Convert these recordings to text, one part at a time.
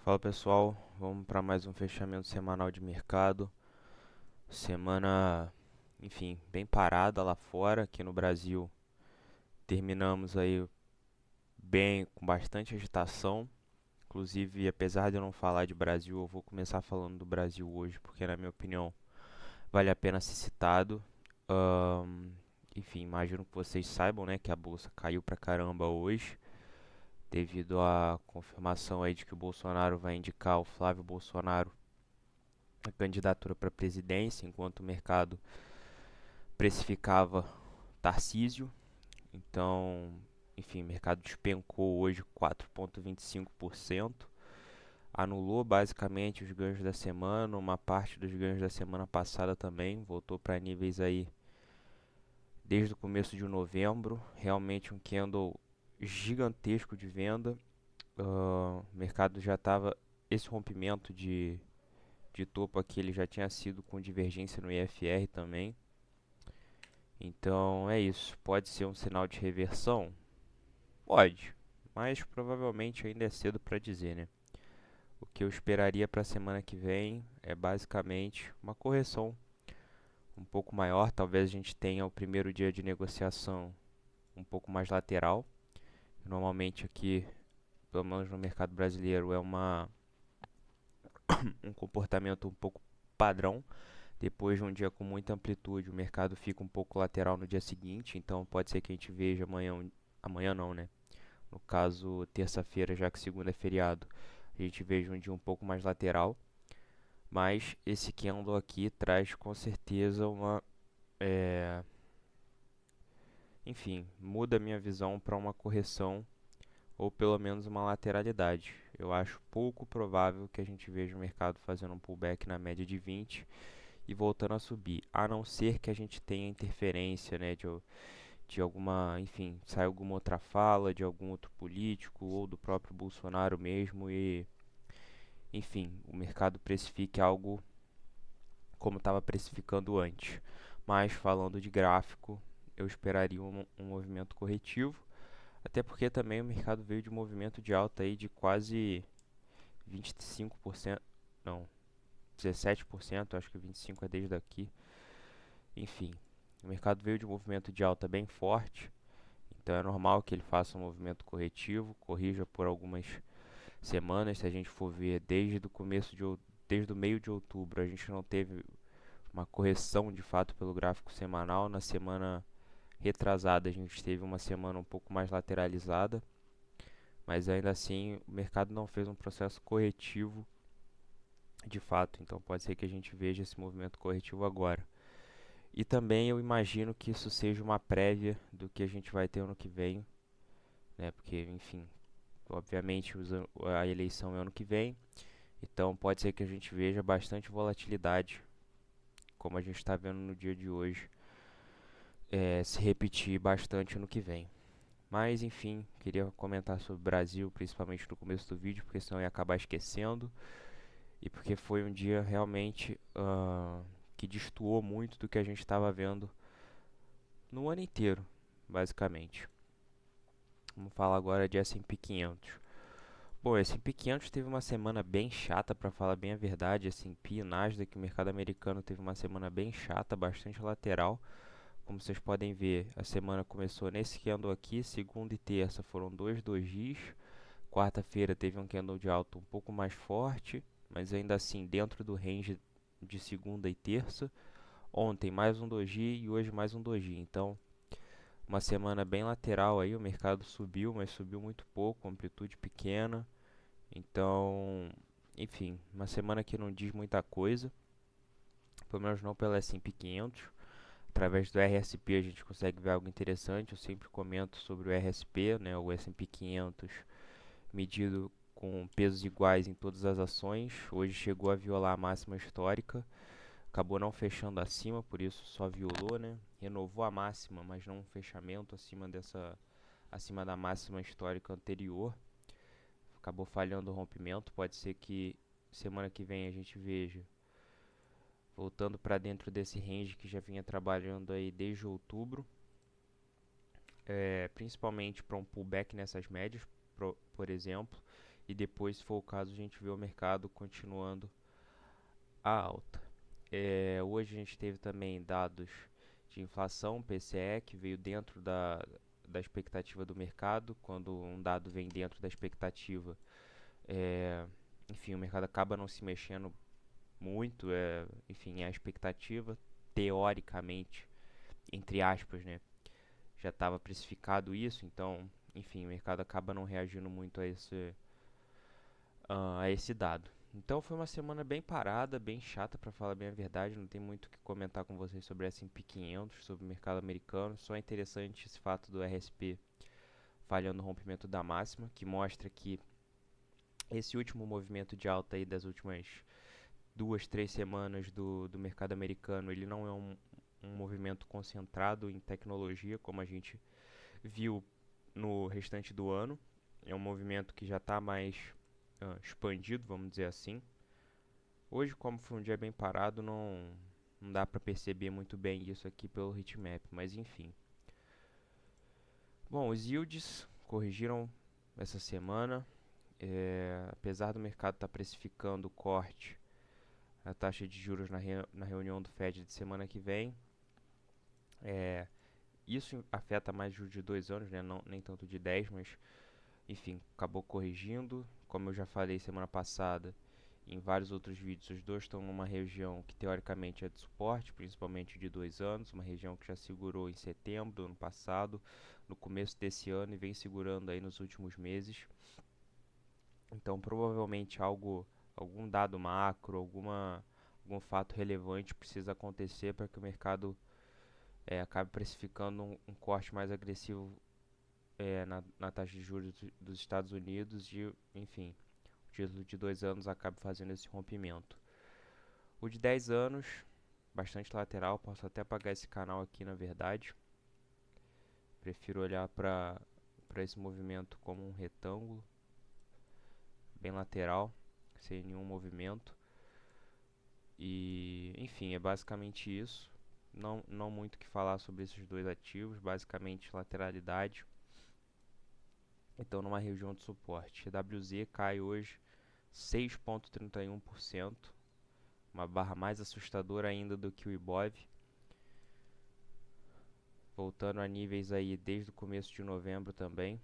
Fala pessoal, vamos para mais um fechamento semanal de mercado. Semana, enfim, bem parada lá fora. Aqui no Brasil terminamos aí bem, com bastante agitação. Inclusive, apesar de eu não falar de Brasil, eu vou começar falando do Brasil hoje, porque na minha opinião vale a pena ser citado. Ahn, Enfim, imagino que vocês saibam, né, que a bolsa caiu pra caramba hoje, devido à confirmação aí de que o Bolsonaro vai indicar o Flávio Bolsonaro a candidatura para a presidência, enquanto o mercado precificava Tarcísio. Então, enfim, o mercado despencou hoje 4,25%, anulou basicamente os ganhos da semana, uma parte dos ganhos da semana passada também, voltou para níveis aí desde o começo de novembro, realmente um candle gigantesco de venda. O mercado já estava, esse rompimento de topo aqui ele já tinha sido com divergência no IFR também. Então é isso. Pode ser um sinal de reversão? Pode, mas provavelmente ainda é cedo para dizer, né? O que eu esperaria para a semana que vem é basicamente uma correção um pouco maior. Talvez a gente tenha o primeiro dia de negociação um pouco mais lateral. Normalmente aqui, pelo menos no mercado brasileiro, é um comportamento um pouco padrão. Depois de um dia com muita amplitude, o mercado fica um pouco lateral no dia seguinte, então pode ser que a gente veja amanhã, amanhã não, né? No caso, terça-feira, já que segunda é feriado, a gente veja um dia um pouco mais lateral, mas esse candle aqui traz com certeza é, enfim, muda a minha visão para uma correção ou pelo menos uma lateralidade. Eu acho pouco provável que a gente veja o mercado fazendo um pullback na média de 20 e voltando a subir, a não ser que a gente tenha interferência, né, de alguma, enfim, sai alguma outra fala de algum outro político ou do próprio Bolsonaro mesmo e, enfim, o mercado precifique algo como estava precificando antes. Mas falando de gráfico, eu esperaria um movimento corretivo, até porque também o mercado veio de um movimento de alta aí de quase 25%, não, 17%, acho que 25% é desde aqui. Enfim, o mercado veio de um movimento de alta bem forte, então é normal que ele faça um movimento corretivo, corrija por algumas semanas. Se a gente for ver desde o meio de outubro, a gente não teve uma correção de fato pelo gráfico semanal. Na semana retrasada, a gente teve uma semana um pouco mais lateralizada, mas ainda assim o mercado não fez um processo corretivo de fato, então pode ser que a gente veja esse movimento corretivo agora. E também eu imagino que isso seja uma prévia do que a gente vai ter ano que vem, né? Porque, enfim, obviamente a eleição é ano que vem, então pode ser que a gente veja bastante volatilidade, como a gente está vendo no dia de hoje, se repetir bastante ano que vem. Mas enfim, queria comentar sobre o Brasil, principalmente no começo do vídeo, porque senão eu ia acabar esquecendo e porque foi um dia realmente que destoou muito do que a gente estava vendo no ano inteiro, basicamente. Vamos falar agora de S&P 500. Bom, S&P 500 teve uma semana bem chata, para falar bem a verdade. S&P e Nasdaq, o mercado americano teve uma semana bem chata, bastante lateral. Como vocês podem ver, a semana começou nesse candle aqui, segunda e terça foram dois dojis. Quarta-feira teve um candle de alta um pouco mais forte, mas ainda assim dentro do range de segunda e terça. Ontem mais um doji e hoje mais um doji. Então, uma semana bem lateral aí, o mercado subiu, mas subiu muito pouco, amplitude pequena. Então, enfim, uma semana que não diz muita coisa, pelo menos não pela S&P 500. Através do RSP a gente consegue ver algo interessante. Eu sempre comento sobre o RSP, né, o S&P 500 medido com pesos iguais em todas as ações. Hoje chegou a violar a máxima histórica, acabou não fechando acima, por isso só violou, né? Renovou a máxima, mas não um fechamento acima da máxima histórica anterior. Acabou falhando o rompimento. Pode ser que semana que vem a gente veja voltando para dentro desse range que já vinha trabalhando aí desde outubro, principalmente para um pullback nessas médias, por exemplo. e depois, se for o caso, a gente vê o mercado continuando a alta. Hoje a gente teve também dados de inflação, PCE, que veio dentro da expectativa do mercado. Quando um dado vem dentro da expectativa, enfim, o mercado acaba não se mexendo muito, enfim, é a expectativa, teoricamente, entre aspas, né, já estava precificado isso, então, enfim, o mercado acaba não reagindo muito a esse dado. Então foi uma semana bem parada, bem chata para falar bem a verdade, não tem muito o que comentar com vocês sobre S&P 500, sobre o mercado americano, só é interessante esse fato do RSP falhando o rompimento da máxima, que mostra que esse último movimento de alta aí das últimas 2, 3 semanas do mercado americano, ele não é um movimento concentrado em tecnologia, como a gente viu no restante do ano. É um movimento que já está mais expandido, vamos dizer assim. Hoje, como foi um dia bem parado, não dá para perceber muito bem isso aqui pelo heatmap, mas enfim. Bom, os yields corrigiram essa semana. Apesar do mercado estar precificando o corte a taxa de juros na reunião do Fed de semana que vem. Isso afeta mais juros de 2 anos, né? Não, nem tanto de 10, mas enfim, acabou corrigindo. Como eu já falei semana passada, em vários outros vídeos, os dois estão numa região que teoricamente é de suporte, principalmente de 2 anos, uma região que já segurou em setembro do ano passado, no começo desse ano e vem segurando aí nos últimos meses. Então, provavelmente algum dado macro, algum fato relevante precisa acontecer para que o mercado acabe precificando um corte mais agressivo na taxa de juros dos Estados Unidos e, enfim, o título de 2 anos acabe fazendo esse rompimento. O de 10 anos, bastante lateral, posso até apagar esse canal aqui na verdade. Prefiro olhar para esse movimento como um retângulo, bem lateral, sem nenhum movimento. E, enfim, é basicamente isso. Não muito o que falar sobre esses dois ativos, basicamente lateralidade. Então, numa região de suporte. WZ cai hoje 6,31%, uma barra mais assustadora ainda do que o Ibov, voltando a níveis aí desde o começo de novembro também.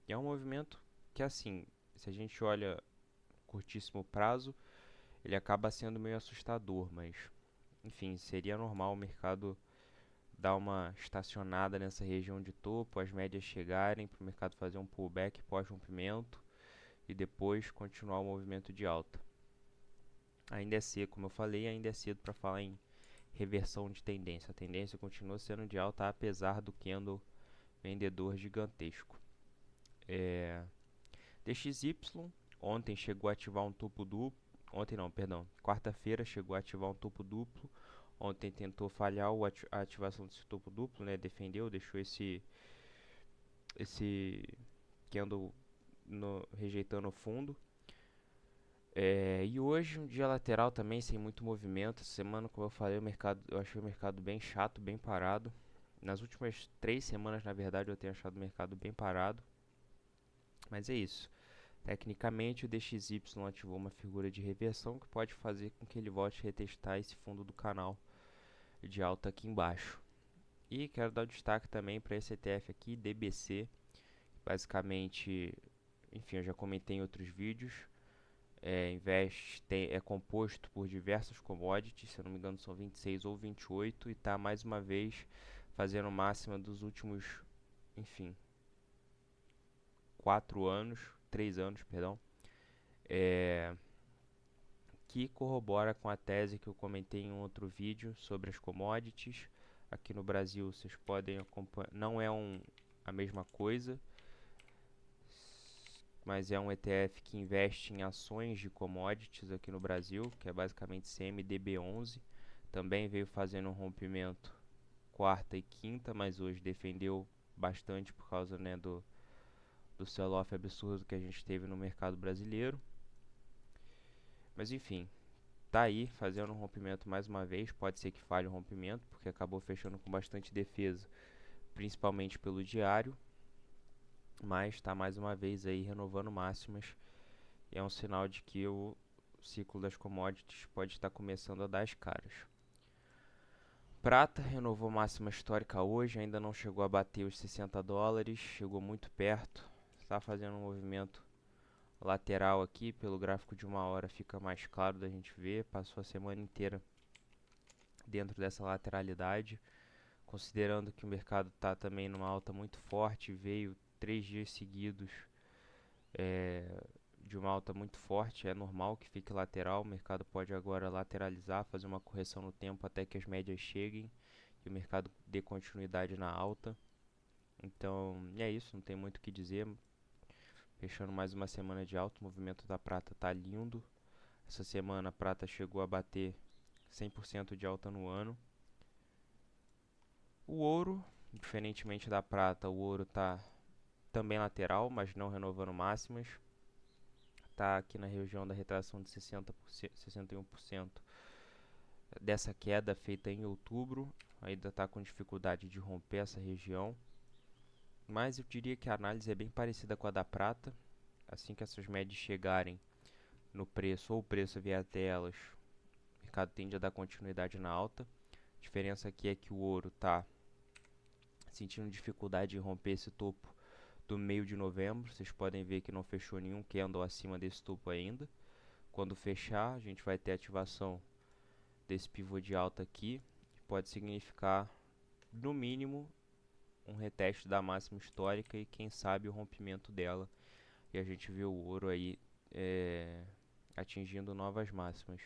E é um movimento que, assim, se a gente olha curtíssimo prazo, ele acaba sendo meio assustador, mas enfim, seria normal o mercado dar uma estacionada nessa região de topo, as médias chegarem para o mercado fazer um pullback pós-rompimento e depois continuar o movimento de alta. Ainda é cedo, como eu falei, ainda é cedo para falar em reversão de tendência. A tendência continua sendo de alta apesar do candle vendedor gigantesco. DXY ontem chegou a ativar um topo duplo. Ontem não, perdão. Quarta-feira chegou a ativar um topo duplo. Ontem tentou falhar a ativação desse topo duplo, né? Defendeu, deixou esse candle rejeitando o fundo. E hoje um dia lateral também, sem muito movimento. Essa semana, como eu falei, eu achei o mercado bem chato, bem parado. Nas últimas 3 semanas, na verdade, eu tenho achado o mercado bem parado. Mas é isso. Tecnicamente, o DXY ativou uma figura de reversão que pode fazer com que ele volte a retestar esse fundo do canal de alta aqui embaixo. E quero dar o destaque também para esse ETF aqui, DBC. Basicamente, enfim, eu já comentei em outros vídeos. É composto por diversas commodities, se eu não me engano são 26 ou 28, e está mais uma vez fazendo máxima dos últimos, enfim, 3 anos, perdão, que corrobora com a tese que eu comentei em um outro vídeo sobre as commodities. Aqui no Brasil vocês podem acompanhar, não é a mesma coisa, mas é um ETF que investe em ações de commodities aqui no Brasil, que é basicamente CMDB11. Também veio fazendo um rompimento quarta e quinta, mas hoje defendeu bastante por causa, né, do sell-off absurdo que a gente teve no mercado brasileiro. Mas enfim, tá aí fazendo um rompimento mais uma vez. Pode ser que falhe o rompimento, porque acabou fechando com bastante defesa, principalmente pelo diário, mas está mais uma vez aí renovando máximas é um sinal de que o ciclo das commodities pode estar começando a dar as caras. Prata renovou máxima histórica hoje, ainda não chegou a bater os $60, chegou muito perto, está fazendo um movimento lateral aqui, pelo gráfico de 1 hora fica mais claro da gente ver, passou a semana inteira dentro dessa lateralidade, considerando que o mercado está também numa alta muito forte, veio 3 dias seguidos de uma alta muito forte, é normal que fique lateral, o mercado pode agora lateralizar, fazer uma correção no tempo até que as médias cheguem e o mercado dê continuidade na alta. Então, é isso, não tem muito o que dizer. Fechando mais uma semana de alta, o movimento da prata tá lindo. Essa semana a prata chegou a bater 100% de alta no ano. O ouro, diferentemente da prata, o ouro tá também lateral, mas não renovando máximas. Está aqui na região da retração de 61% dessa queda feita em outubro. Ainda está com dificuldade de romper essa região. Mas eu diria que a análise é bem parecida com a da prata. Assim que essas médias chegarem no preço ou o preço vier até elas, o mercado tende a dar continuidade na alta. A diferença aqui é que o ouro está sentindo dificuldade em romper esse topo do meio de novembro. Vocês podem ver que não fechou nenhum candle acima desse topo ainda. Quando fechar, a gente vai ter ativação desse pivô de alta aqui, que pode significar, no mínimo, um reteste da máxima histórica e quem sabe o rompimento dela. E a gente vê o ouro aí atingindo novas máximas.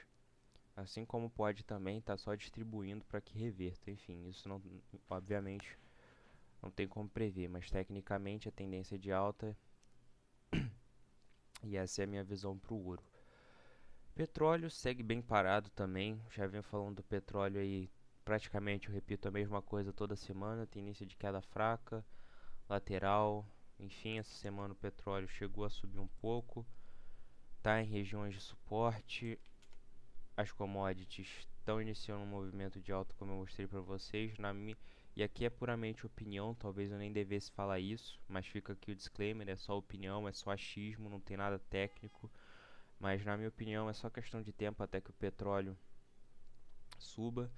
Assim como pode também estar só distribuindo para que reverta. Enfim, isso não, obviamente não tem como prever, mas tecnicamente a tendência é de alta e essa é a minha visão para o ouro. Petróleo segue bem parado também, já venho falando do petróleo aí, praticamente eu repito a mesma coisa toda semana, tendência de queda fraca, lateral, enfim, essa semana o petróleo chegou a subir um pouco, está em regiões de suporte, as commodities estão iniciando um movimento de alta como eu mostrei para vocês, e aqui é puramente opinião, talvez eu nem devesse falar isso, mas fica aqui o disclaimer, é só opinião, é só achismo, não tem nada técnico, mas na minha opinião é só questão de tempo até que o petróleo suba,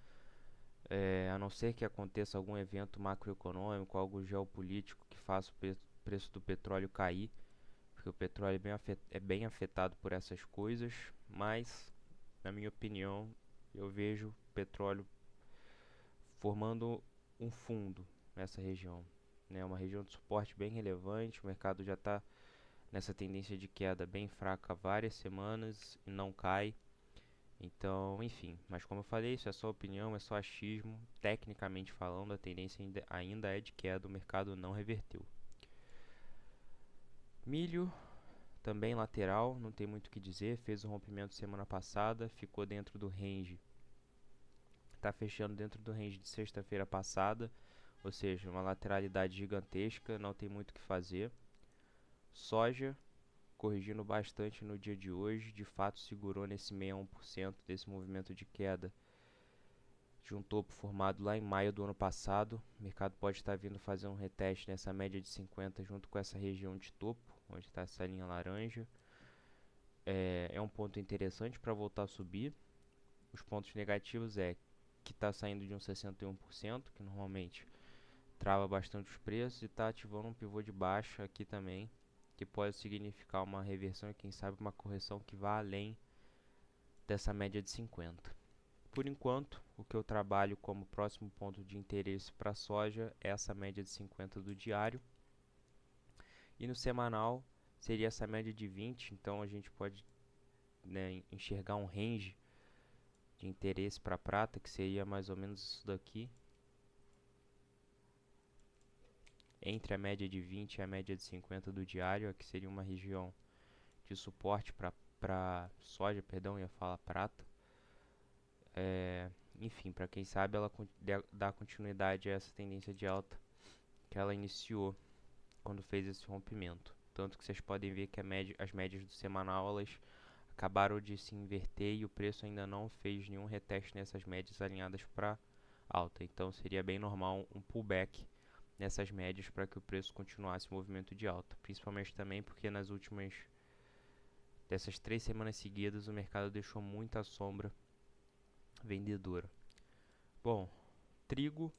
a não ser que aconteça algum evento macroeconômico, algo geopolítico que faça o preço do petróleo cair, porque o petróleo é bem afetado por essas coisas, mas na minha opinião eu vejo o petróleo formando um fundo nessa região, né? Uma região de suporte bem relevante, o mercado já está nessa tendência de queda bem fraca há várias semanas e não cai. Então, enfim, mas como eu falei, isso é só opinião, é só achismo. Tecnicamente falando, a tendência ainda é de queda, o mercado não reverteu. Milho, também lateral, não tem muito o que dizer, fez um rompimento semana passada, ficou dentro do range. Está fechando dentro do range de sexta-feira passada, ou seja, uma lateralidade gigantesca, não tem muito o que fazer. Soja, corrigindo bastante no dia de hoje, de fato segurou nesse 61% desse movimento de queda de um topo formado lá em maio do ano passado. O mercado pode estar vindo fazer um reteste nessa média de 50 junto com essa região de topo, onde está essa linha laranja. É um ponto interessante para voltar a subir. Os pontos negativos é que está saindo de um 61%, que normalmente trava bastante os preços, e está ativando um pivô de baixa aqui também, que pode significar uma reversão e quem sabe uma correção que vá além dessa média de 50. Por enquanto, o que eu trabalho como próximo ponto de interesse para a soja é essa média de 50 do diário. E no semanal seria essa média de 20, então a gente pode, né, enxergar um range de interesse para a prata, que seria mais ou menos isso daqui. Entre a média de 20 e a média de 50 do diário, que seria uma região de suporte para soja, perdão, ia falar prata. Enfim, para quem sabe, ela dá continuidade a essa tendência de alta que ela iniciou quando fez esse rompimento. Tanto que vocês podem ver que as médias do semanal elas acabaram de se inverter e o preço ainda não fez nenhum reteste nessas médias alinhadas para alta. Então seria bem normal um pullback nessas médias para que o preço continuasse o movimento de alta. Principalmente também porque nas últimas dessas 3 semanas seguidas o mercado deixou muita sombra vendedora. Bom, trigo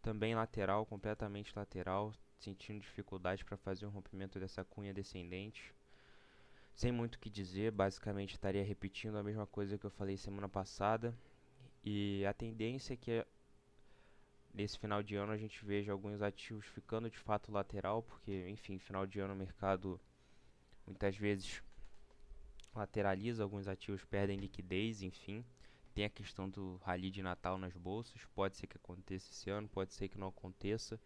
também lateral, completamente lateral, sentindo dificuldade para fazer um rompimento dessa cunha descendente. Sem muito o que dizer, basicamente estaria repetindo a mesma coisa que eu falei semana passada. E a tendência é que nesse final de ano a gente veja alguns ativos ficando de fato lateral, porque, enfim, final de ano o mercado muitas vezes lateraliza, alguns ativos perdem liquidez, enfim. Tem a questão do rally de Natal nas bolsas, pode ser que aconteça esse ano, pode ser que não aconteça.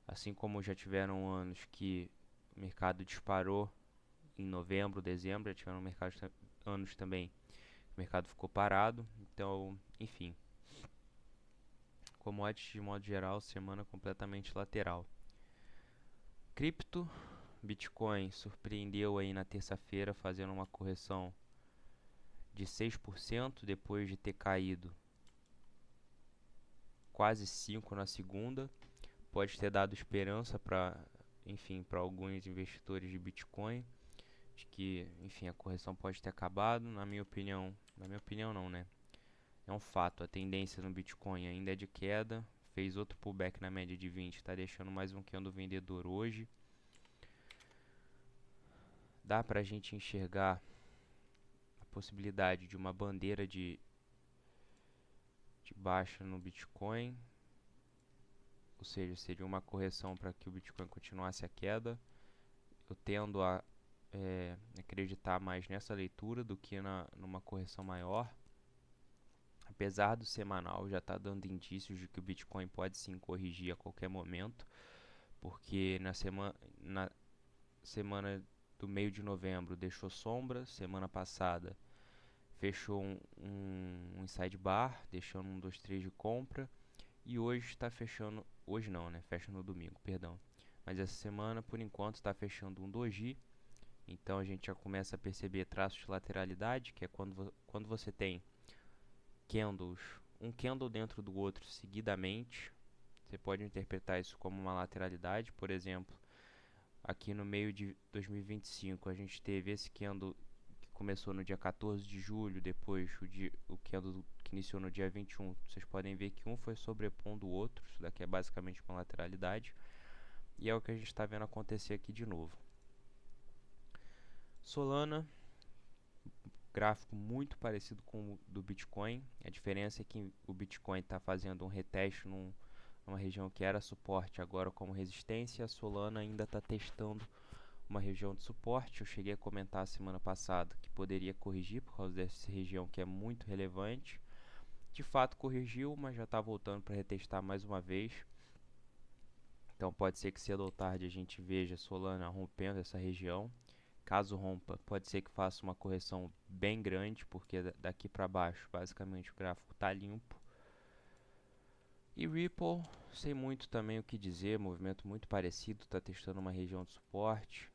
Assim como já tiveram anos que o mercado disparou em novembro, dezembro, já tiveram anos também que o mercado ficou parado. Então, enfim, commodities de modo geral, semana completamente lateral. Cripto, Bitcoin surpreendeu aí na terça-feira fazendo uma correção de 6% depois de ter caído quase 5 na segunda. Pode ter dado esperança para, enfim, para alguns investidores de Bitcoin, de que, enfim, a correção pode ter acabado. Na minha opinião não, né? É um fato, a tendência no Bitcoin ainda é de queda. Fez outro pullback na média de 20, está deixando mais um candle vendedor hoje. Dá para a gente enxergar a possibilidade de uma bandeira de baixa no Bitcoin, ou seja, seria uma correção para que o Bitcoin continuasse a queda. Eu tendo a acreditar mais nessa leitura do que numa correção maior. Apesar do semanal já estar dando indícios de que o Bitcoin pode sim corrigir a qualquer momento, porque na semana do meio de novembro deixou sombra, semana passada fechou um inside bar, deixando um 2-3 de compra, e hoje está fechando, hoje não, né? Fecha no domingo, perdão. Mas essa semana, por enquanto, está fechando um doji. Então a gente já começa a perceber traços de lateralidade, que é quando você tem candles, um candle dentro do outro seguidamente. Você pode interpretar isso como uma lateralidade. Por exemplo, aqui no meio de 2025 a gente teve esse candle que começou no dia 14 de julho, depois o candle que iniciou no dia 21. Vocês podem ver que um foi sobrepondo o outro. Isso daqui é basicamente uma lateralidade. E é o que a gente está vendo acontecer aqui de novo. Solana, gráfico muito parecido com o do Bitcoin. A diferença é que o Bitcoin está fazendo um reteste numa região que era suporte, agora como resistência. A Solana ainda está testando uma região de suporte. Eu cheguei a comentar semana passada que poderia corrigir por causa dessa região que é muito relevante. De fato corrigiu, mas já está voltando para retestar mais uma vez. Então pode ser que cedo ou tarde a gente veja a Solana rompendo essa região. Caso rompa, pode ser que faça uma correção bem grande, porque daqui para baixo, basicamente, o gráfico está limpo. E Ripple, sei muito também o que dizer, movimento muito parecido, está testando uma região de suporte.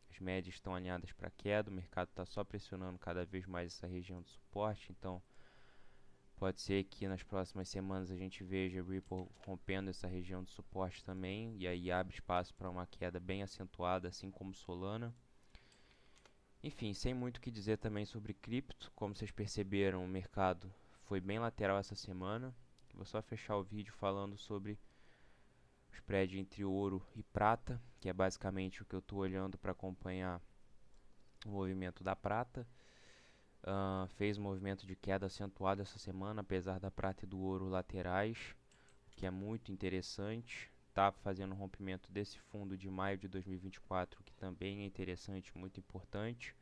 As médias estão alinhadas para queda, o mercado está só pressionando cada vez mais essa região de suporte, então pode ser que nas próximas semanas a gente veja Ripple rompendo essa região de suporte também, e aí abre espaço para uma queda bem acentuada, assim como Solana. Enfim, sem muito o que dizer também sobre cripto. Como vocês perceberam, o mercado foi bem lateral essa semana. Vou só fechar o vídeo falando sobre o spread entre ouro e prata, que é basicamente o que eu estou olhando para acompanhar o movimento da prata. Fez um movimento de queda acentuado essa semana, apesar da prata e do ouro laterais, que é muito interessante. Está fazendo um rompimento desse fundo de maio de 2024, que também é interessante, muito importante.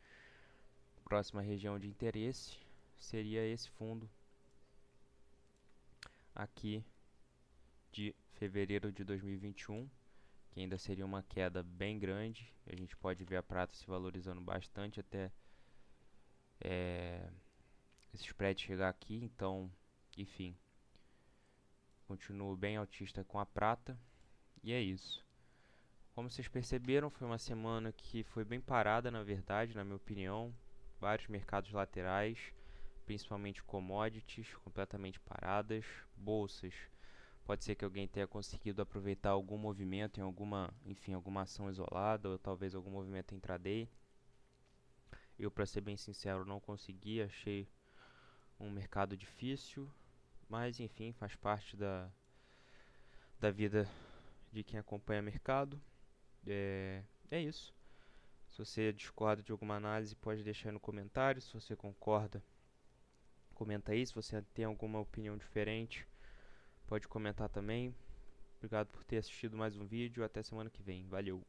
Próxima região de interesse seria esse fundo aqui de fevereiro de 2021, que ainda seria uma queda bem grande. A gente pode ver a prata se valorizando bastante até esse spread chegar aqui. Então, enfim, continuo bem altista com a prata. E é isso. Como vocês perceberam, foi uma semana que foi bem parada, na verdade, na minha opinião. Vários mercados laterais, principalmente commodities, completamente paradas. Bolsas, pode ser que alguém tenha conseguido aproveitar algum movimento em alguma ação isolada, ou talvez algum movimento intraday. Eu, para ser bem sincero, não consegui, achei um mercado difícil, mas enfim, faz parte da vida de quem acompanha mercado. É isso. Se você discorda de alguma análise, pode deixar aí no comentário. Se você concorda, comenta aí. Se você tem alguma opinião diferente, pode comentar também. Obrigado por ter assistido mais um vídeo. Até semana que vem. Valeu!